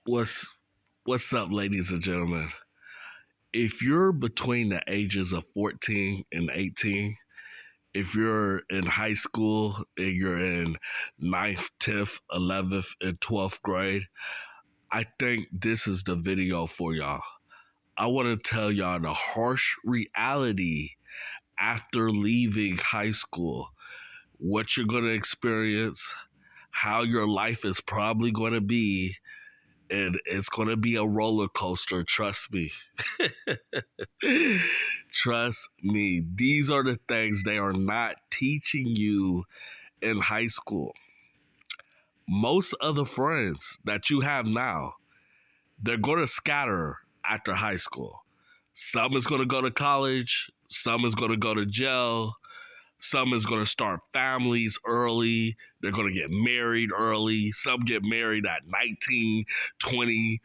What's what's up, ladies and gentlemen? If you're between the ages of 14 and 18, if you're in high school and you're in ninth, 10th, 11th, and 12th grade, I think this is the video for y'all. I want to tell y'all the harsh reality after leaving high school, what you're going to experience, how your life is probably going to be, and it's going to be a roller coaster, trust me. Trust me. These are the things they are not teaching you in high school. Most of the friends that you have now, they're going to scatter after high school. Some is going to go to college, some is going to go to jail, some is going to start families early. They're going to get married early. Some get married at 19, 20.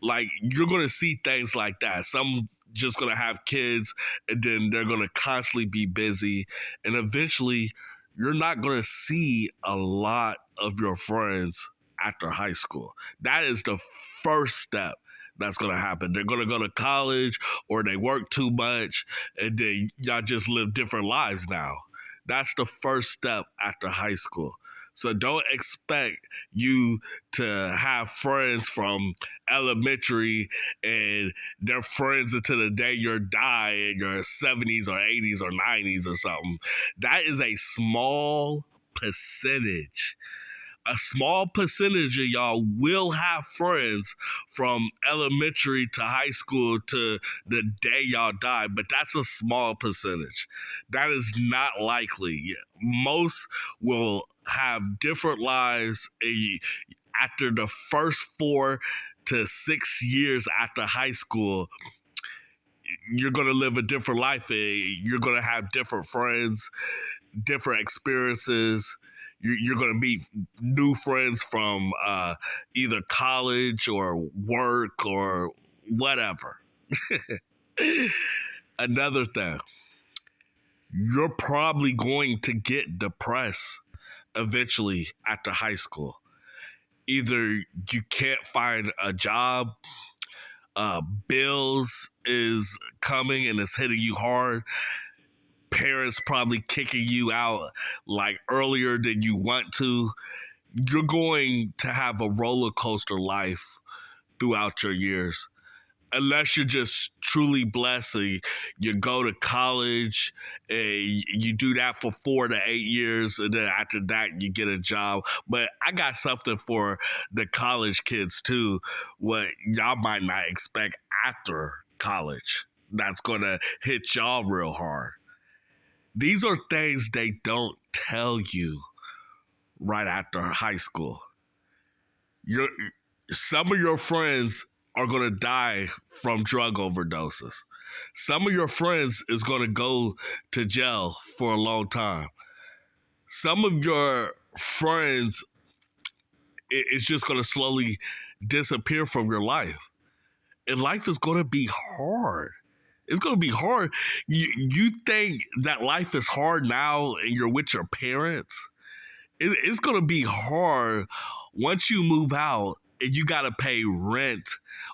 Like, you're going to see things like that. Some just going to have kids and then they're going to constantly be busy. And eventually, you're not going to see a lot of your friends after high school. That is the first step that's going to happen. They're going to go to college or they work too much and then y'all just live different lives now. That's the first step after high school. So don't expect you to have friends from elementary and they're friends until the day you die in your 70s or 80s or 90s or something. That is a small percentage. A small percentage of y'all will have friends from elementary to high school to the day y'all die, but that's a small percentage. That is not likely. Most will have different lives after the first 4 to 6 years after high school. You're going to live a different life. You're going to have different friends, different experiences. You're going to meet new friends from either college or work or whatever. Another thing, you're probably going to get depressed eventually after high school. Either you can't find a job, bills is coming and it's hitting you hard, parents probably kicking you out like earlier than you want to. You're going to have a roller coaster life throughout your years. Unless you're just truly blessed, you go to college and you do that for 4 to 8 years, and then after that you get a job. But I got something for the college kids too, what y'all might not expect after college. That's gonna hit y'all real hard. These are things they don't tell you right after high school. Your Some of your friends are going to die from drug overdoses. Some of your friends is going to go to jail for a long time. Some of your friends is just going to slowly disappear from your life. And life is going to be hard. It's going to be hard. You think that life is hard now and you're with your parents? It's going to be hard once you move out and you got to pay rent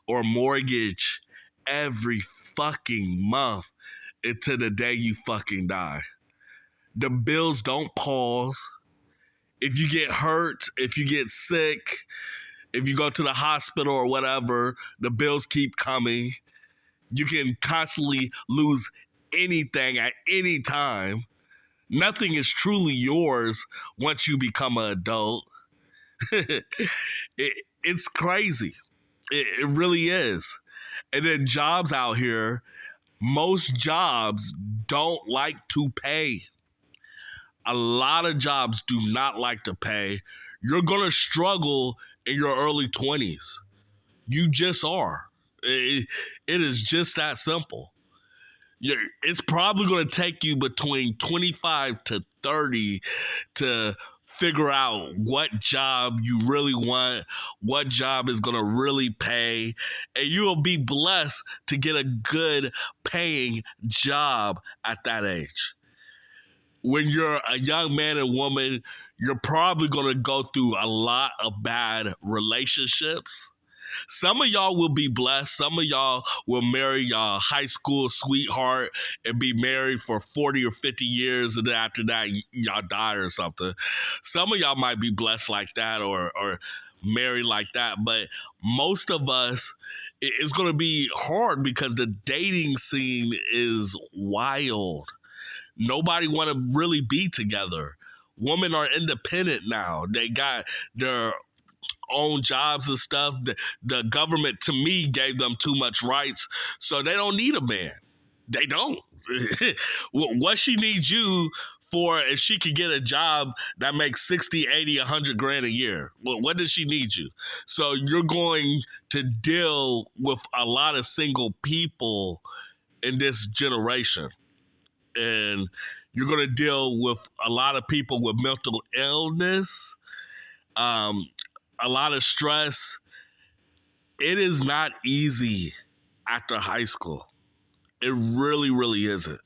or mortgage every fucking month until the day you fucking die. The bills don't pause. If you get hurt, if you get sick, if you go to the hospital or whatever, the bills keep coming. You can constantly lose anything at any time. Nothing is truly yours once you become an adult. It's crazy. It really is. And then jobs out here, most jobs don't like to pay. A lot of jobs do not like to pay. You're going to struggle in your early 20s. You just are. It is just that simple. It's probably going to take you between 25 to 30 to figure out what job you really want, what job is going to really pay, and you will be blessed to get a good paying job at that age. When you're a young man and woman, you're probably going to go through a lot of bad relationships. Some of y'all will be blessed. Some of y'all will marry y'all high school sweetheart and be married for 40 or 50 years, and then after that, y'all die or something. Some of y'all might be blessed like that or married like that, but most of us, it's going to be hard because the dating scene is wild. Nobody want to really be together. Women are independent now. They got their own jobs and stuff. The government, to me, gave them too much rights, so they don't need a man. They don't. What she needs you for if she could get a job that makes 60, 80, 100 grand a year? What does she need you? So you're going to deal with a lot of single people in this generation. And you're going to deal with a lot of people with mental illness, um, a lot of stress. It is not easy after high school. It really, really isn't.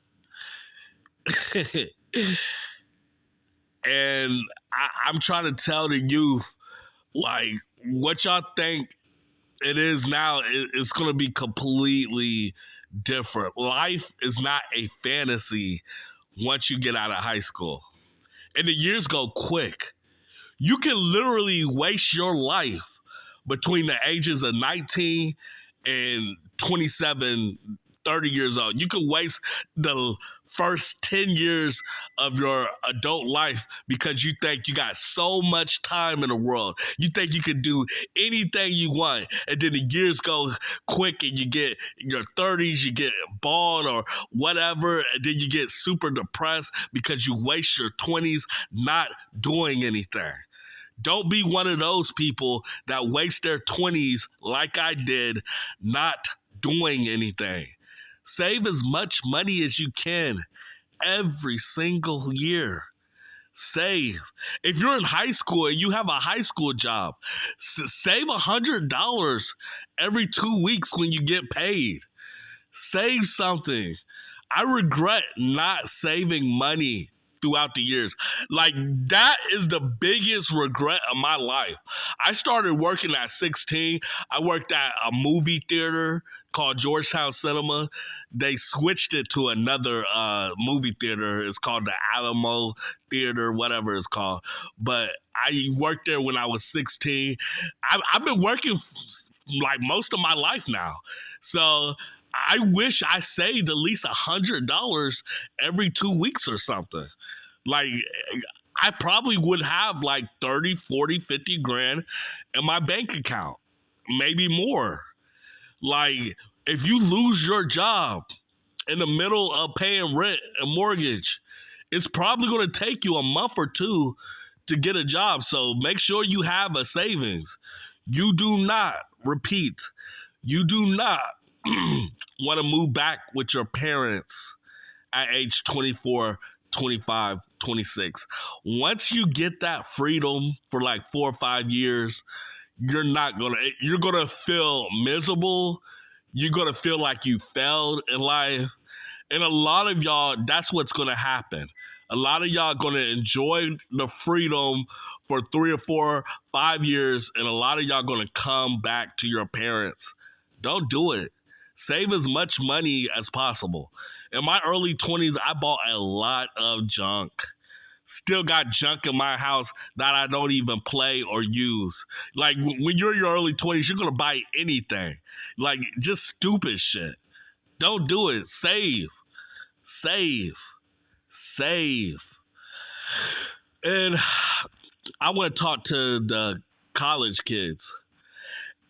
And I'm trying to tell the youth, like, what y'all think it is now, it's going to be completely different. Life is not a fantasy once you get out of high school. And the years go quick. You can literally waste your life between the ages of 19 and 27, 30 years old. You can waste the first 10 years of your adult life because you think you got so much time in the world. You think you can do anything you want. And then the years go quick and you get in your 30s, you get bald or whatever. And then you get super depressed because you waste your 20s not doing anything. Don't be one of those people that waste their 20s like I did, not doing anything. Save as much money as you can every single year. Save. If you're in high school and you have a high school job, save $100 every 2 weeks when you get paid. Save something. I regret not saving money throughout the years. Like, that is the biggest regret of my life. I started working at 16. I worked at a movie theater called Georgetown Cinema. They switched it to another movie theater. It's called the Alamo Theater, whatever it's called. But I worked there when I was 16. I've been working like most of my life now. So I wish I saved at least $100 every 2 weeks or something. Like, I probably would have like 30, 40, 50 grand in my bank account, maybe more. Like, if you lose your job in the middle of paying rent and mortgage, it's probably going to take you a month or two to get a job. So make sure you have a savings. You do not, repeat, you do not want to move back with your parents at age 24, 25, 26. Once you get that freedom for like 4 or 5 years, you're going to feel miserable. You're going to feel like you failed in life. And a lot of y'all, that's what's going to happen. A lot of y'all going to enjoy the freedom for 3 or 4, 5 years, and a lot of y'all going to come back to your parents. Don't do it. Save as much money as possible. In my early 20s, I bought a lot of junk. Still got junk in my house that I don't even play or use. Like, when you're in your early 20s, you're going to buy anything. Like, just stupid shit. Don't do it. Save. Save. Save. And I want to talk to the college kids.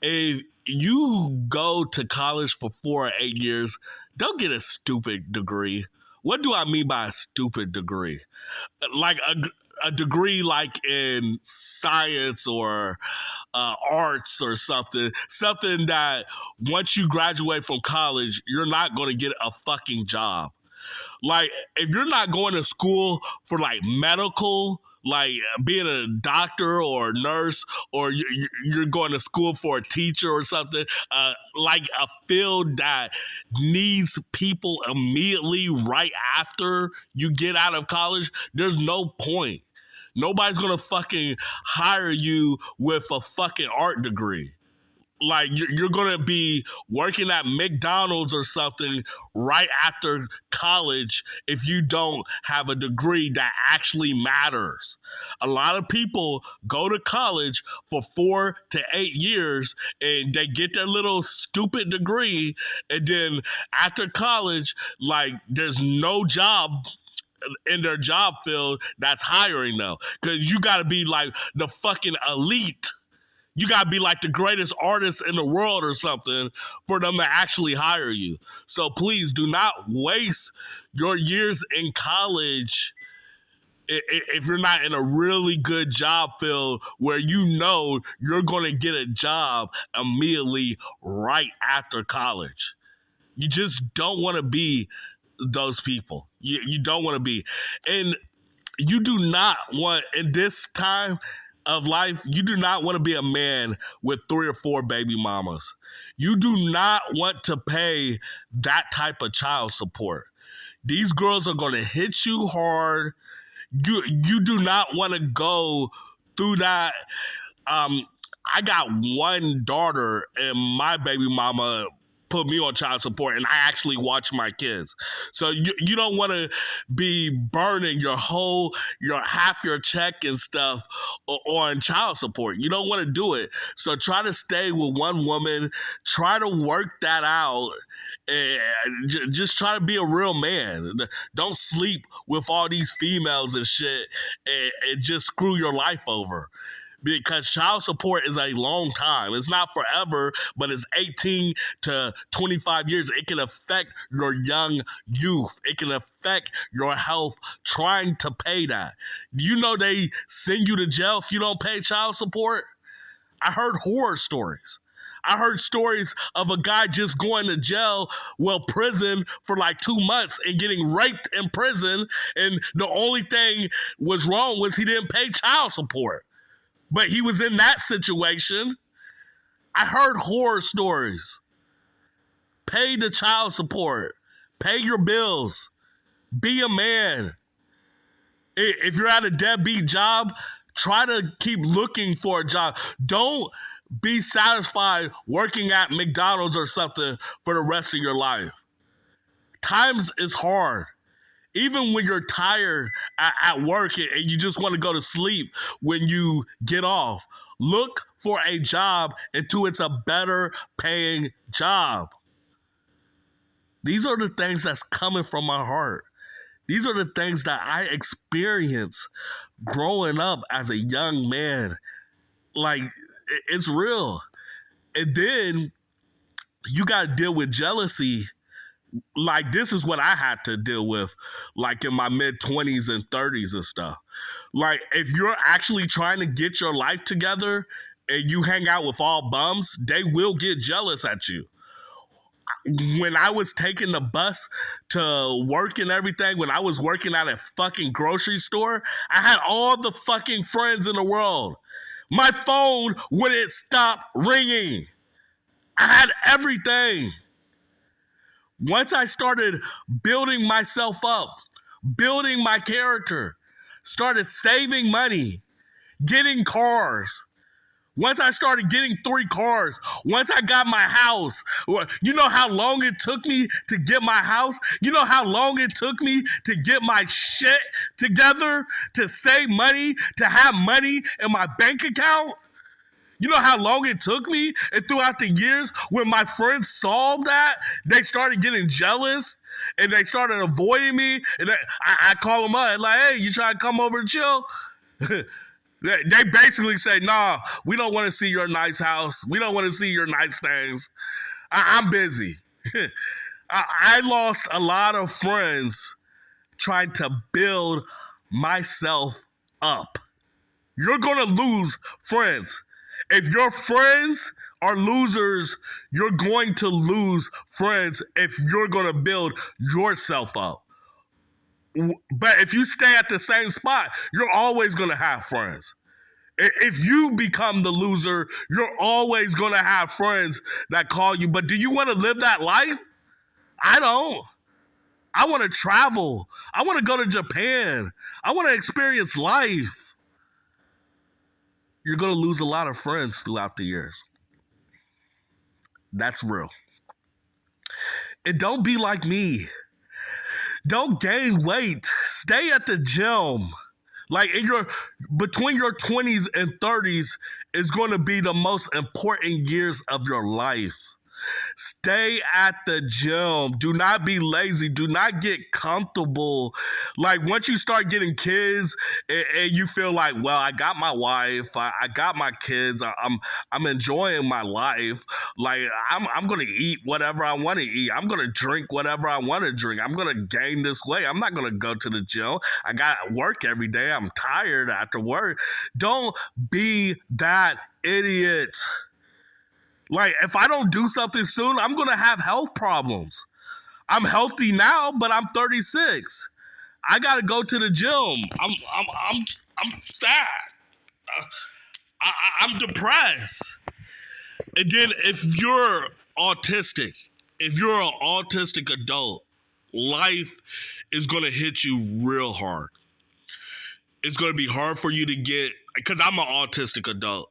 If you go to college for 4 or 8 years, don't get a stupid degree. What do I mean by a stupid degree? Like a degree like in science or arts or something that once you graduate from college, you're not going to get a fucking job. Like, if you're not going to school for like medical, like being a doctor or a nurse, or you're going to school for a teacher or something, like a field that needs people immediately right after you get out of college, there's no point. Nobody's going to fucking hire you with a fucking art degree. like you're gonna be working at McDonald's or something right after college if you don't have a degree that actually matters. A lot of people go to college for 4 to 8 years and they get their little stupid degree, and then after college, like there's no job in their job field that's hiring them, because you got to be like the fucking elite. You gotta be like the greatest artist in the world or something for them to actually hire you. So please do not waste your years in college if you're not in a really good job field where you know you're gonna get a job immediately right after college. You just don't want to be those people. You don't want to be. And you do not want, in this time of life, you do not want to be a man with 3 or 4 baby mamas. You do not want to pay that type of child support. These girls are going to hit you hard. You do not want to go through that. I got one daughter, and my baby mama put me on child support, and I actually watch my kids. So you don't want to be burning your half your check and stuff on child support. You don't want to do it. So try to stay with one woman. Try to work that out. And just try to be a real man. Don't sleep with all these females and shit and just screw your life over, because child support is a long time. It's not forever, but it's 18 to 25 years. It can affect your young youth. It can affect your health trying to pay that. Do you know they send you to jail if you don't pay child support? I heard horror stories. I heard stories of a guy just going to jail, prison for like 2 months and getting raped in prison. And the only thing was wrong was he didn't pay child support. But he was in that situation. I heard horror stories. Pay the child support. Pay your bills. Be a man. If you're at a deadbeat job, try to keep looking for a job. Don't be satisfied working at McDonald's or something for the rest of your life. Times is hard. Even when you're tired at work and you just want to go to sleep when you get off, look for a job until it's a better paying job. These are the things that's coming from my heart. These are the things that I experienced growing up as a young man. Like, it's real. And then you got to deal with jealousy. Like, this is what I had to deal with, like in my mid-20s and 30s and stuff. Like, if you're actually trying to get your life together and you hang out with all bums, they will get jealous at you. When I was taking the bus to work and everything, when I was working at a fucking grocery store, I had all the fucking friends in the world. My phone wouldn't stop ringing. I had everything. Once I started building myself up, building my character, started saving money, getting cars. Once I started getting 3 cars, once I got my house, you know how long it took me to get my house? You know how long it took me to get my shit together, to save money, to have money in my bank account? You know how long it took me? And throughout the years, when my friends saw that, they started getting jealous and they started avoiding me. And I call them up and like, hey, you trying to come over and chill? They basically say, nah, we don't want to see your nice house. We don't want to see your nice things. I'm busy. I lost a lot of friends trying to build myself up. You're going to lose friends. If your friends are losers, you're going to lose friends if you're going to build yourself up. But if you stay at the same spot, you're always going to have friends. If you become the loser, you're always going to have friends that call you. But do you want to live that life? I don't. I want to travel. I want to go to Japan. I want to experience life. You're going to lose a lot of friends throughout the years. That's real. And don't be like me. Don't gain weight. Stay at the gym. Like in your between your 20s and 30s is going to be the most important years of your life. Stay at the gym. Do not be lazy. Do not get comfortable. Like once you start getting kids and you feel like, well, I got my wife, I got my kids, I'm enjoying my life. Like I'm gonna eat whatever I want to eat. I'm gonna drink whatever I want to drink. I'm gonna gain this weight. I'm not gonna go to the gym. I got work every day. I'm tired after work. Don't be that idiot. Like, if I don't do something soon, I'm going to have health problems. I'm healthy now, but I'm 36. I got to go to the gym. I'm fat. I'm depressed. And then if you're autistic, if you're an autistic adult, life is going to hit you real hard. It's going to be hard for you to get, because I'm an autistic adult.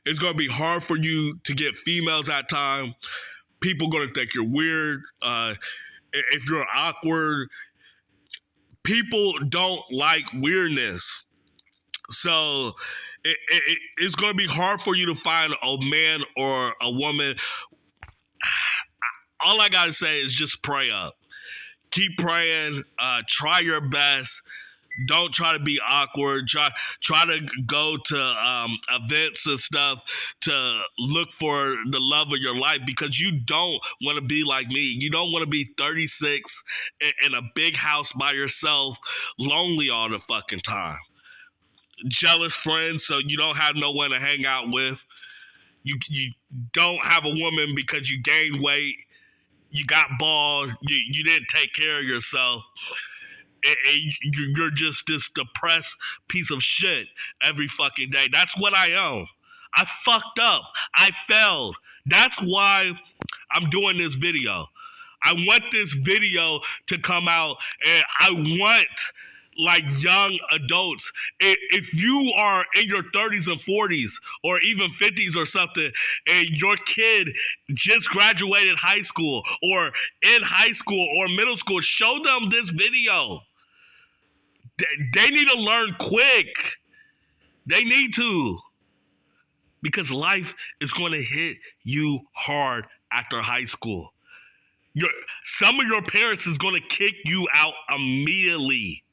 It's going to be hard for you to get females at time. People going to think you're weird. If you're awkward, people don't like weirdness. So it's going to be hard for you to find a man or a woman. All I got to say is just pray up. Keep praying. Try your best. Don't try to be awkward. Try to go to events and stuff to look for the love of your life, because you don't want to be like me. You don't want to be 36 in a big house by yourself, lonely all the fucking time. Jealous friends, so you don't have no one to hang out with. You don't have a woman because you gained weight. You got bald. You didn't take care of yourself. And you're just this depressed piece of shit every fucking day. That's what I am. I fucked up. I failed. That's why I'm doing this video. I want this video to come out, and I want like young adults. If you are in your 30s and 40s or even 50s or something, and your kid just graduated high school or in high school or middle school, show them this video. They need to learn quick. They need to. Because life is going to hit you hard after high school. Some of your parents is going to kick you out immediately.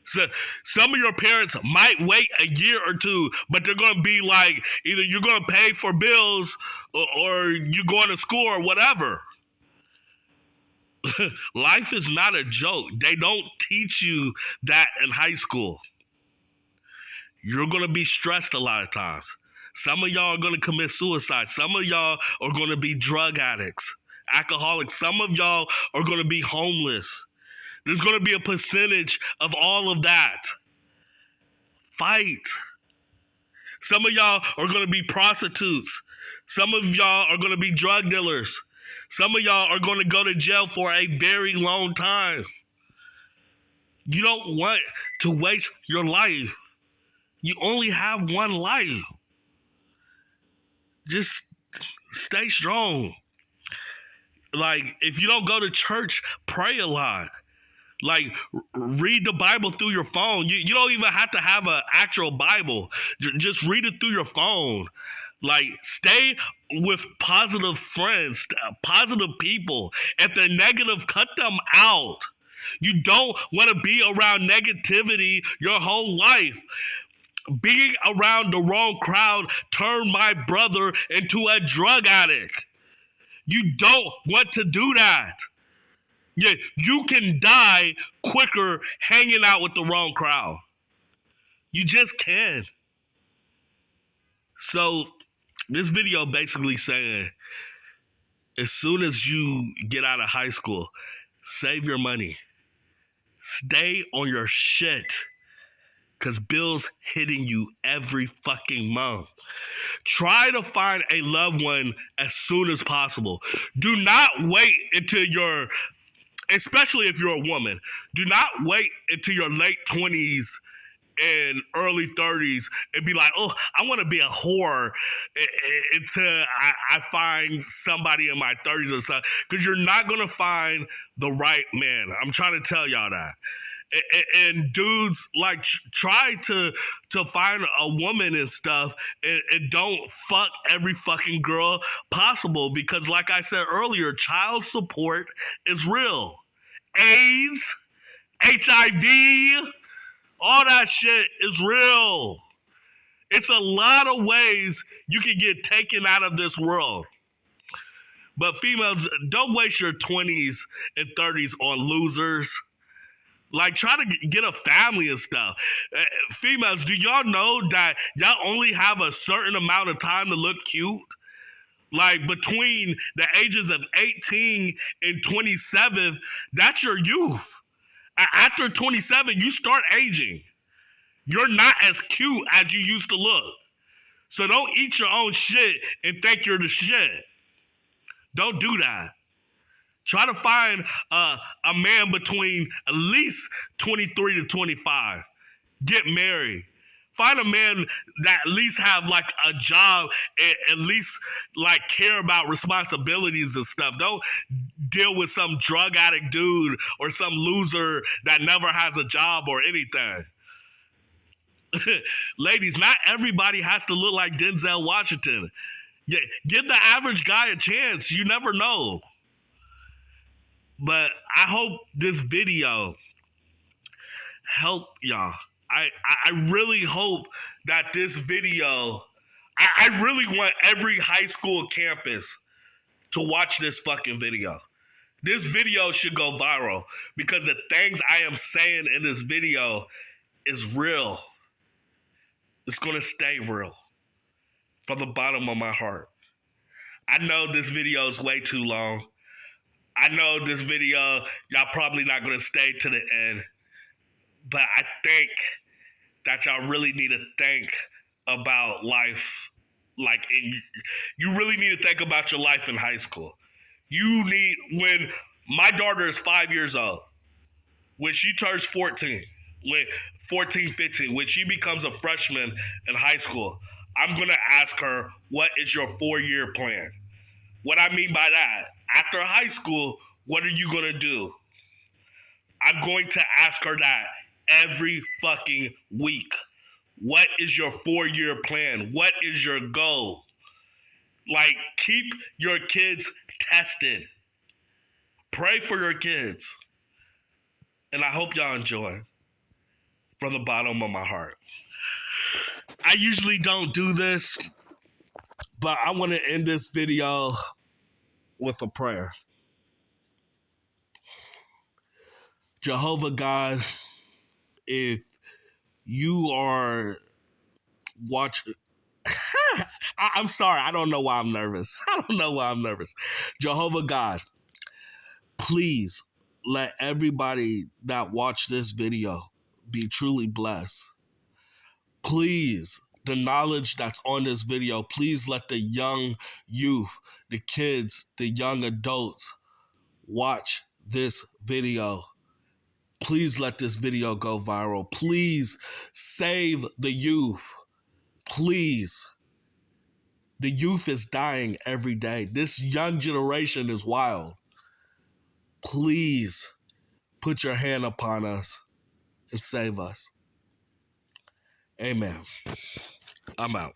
So some of your parents might wait a year or two, but they're going to be like, either you're going to pay for bills or you're going to school or whatever. Life is not a joke. They don't teach you that in high school. You're going to be stressed a lot of times. Some of y'all are going to commit suicide. Some of y'all are going to be drug addicts, alcoholics. Some of y'all are going to be homeless. There's going to be a percentage of all of that. Fight. Some of y'all are going to be prostitutes. Some of y'all are going to be drug dealers. Some of y'all are going to go to jail for a very long time. You don't want to waste your life. You only have one life. Just stay strong. Like, if you don't go to church, pray a lot. Like, read the Bible through your phone. You don't even have to have an actual Bible. Just read it through your phone. Like, stay with positive friends, positive people. If they're negative, cut them out. You don't want to be around negativity your whole life. Being around the wrong crowd turned my brother into a drug addict. You don't want to do that. Yeah, you can die quicker hanging out with the wrong crowd. You just can. So, this video basically saying, as soon as you get out of high school, save your money. Stay on your shit. Because bills hitting you every fucking month. Try to find a loved one as soon as possible. Do not wait until you're, especially if you're a woman, do not wait until your late 20s in early 30s and be like, oh, I want to be a whore until I find somebody in my 30s or something. Because you're not going to find the right man. I'm trying to tell y'all that. And dudes like try to find a woman and stuff and don't fuck every fucking girl possible, because like I said earlier, child support is real. AIDS, HIV, all that shit is real. It's a lot of ways you can get taken out of this world. But females, don't waste your 20s and 30s on losers. Like, try to get a family and stuff. Females, do y'all know that y'all only have a certain amount of time to look cute? Like, between the ages of 18 and 27, that's your youth. After 27, you start aging. You're not as cute as you used to look. So don't eat your own shit and think you're the shit. Don't do that. Try to find a man between at least 23 to 25. Get married. Find a man that at least have like a job and at least like care about responsibilities and stuff. Don't deal with some drug addict dude or some loser that never has a job or anything. Ladies, not everybody has to look like Denzel Washington. Give the average guy a chance. You never know. But I hope this video helped y'all. I really hope that this video, I really want every high school campus to watch this fucking video. This video should go viral because the things I am saying in this video is real. It's going to stay real from the bottom of my heart. I know this video is way too long. I know this video, y'all probably not going to stay to the end. But I think that y'all really need to think about life. Like, you really need to think about your life in high school. You need, when my daughter is 5 years old, when she turns 14, when 14, 15, when she becomes a freshman in high school, I'm going to ask her, what is your 4-year plan? What I mean by that, after high school, what are you going to do? I'm going to ask her that every fucking week. What is your 4-year plan? What is your goal? Like, keep your kids tested. Pray for your kids. And I hope y'all enjoy from the bottom of my heart. I usually don't do this, but I want to end this video with a prayer. Jehovah God, if you are watching, I'm sorry, I don't know why I'm nervous. Jehovah God, please let everybody that watched this video be truly blessed. Please, the knowledge that's on this video, please let the young youth, the kids, the young adults watch this video. Please let this video go viral. Please save the youth. Please. The youth is dying every day. This young generation is wild. Please put your hand upon us and save us. Amen. I'm out.